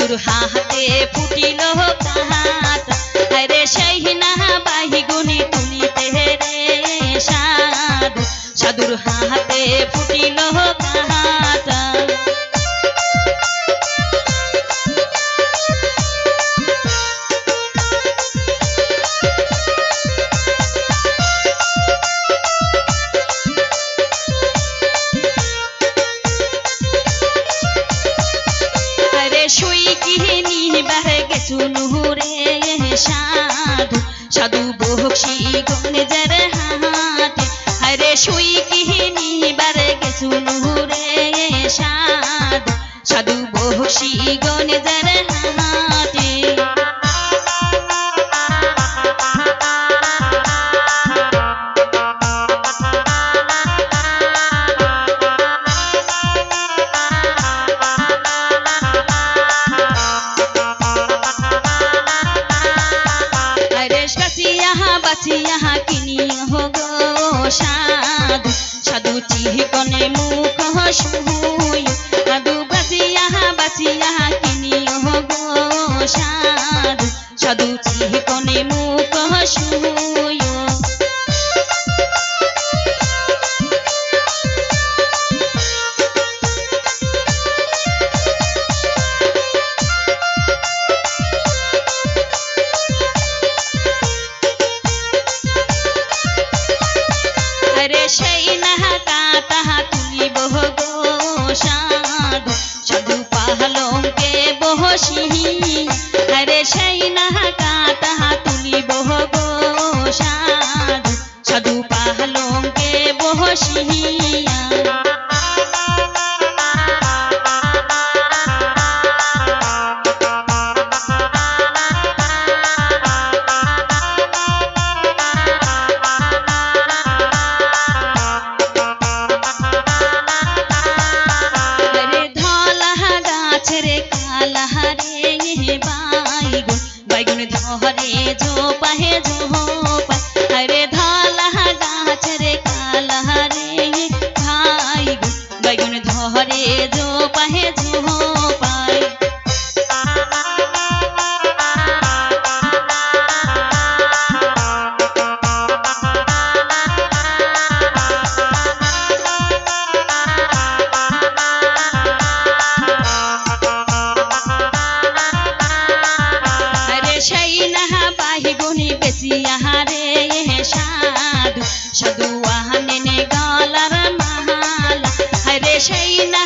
সাধুর হাতে ফুটিল কাহাটা আরে সেই না বাহি গুনি তুলিতে রে সাধু সাধুর হাতে ফুটিল কাহাটা নুহুরে সাধু সাধু বহসি গণেজের হাতে হরে শুই কিহিনি বারে গেছু নুহুরে সাধু সাধু বহসি গণেজের হাতে यहाँ किनी हो गो साधु साधु चिहिकने मुख हसुय साधु बासी यहाँ किनी हो गो साधु साधु चिहिकने मुख हसुय সেই নাহা তাহা তুলিব গো সাধু সাধু পাহলঙ্কে বহসি আরে সেই নাহা তাহা তুলিব গো সাধু সাধু পাহলঙ্কে বহসিয়া बैगुन धरे झोपा हे झोपा अरे धाला गाछ रे काला रे भाई बैगुन धरे झोपा हे झोपा रे साधु साधु आने ने गालार माला हरे शैना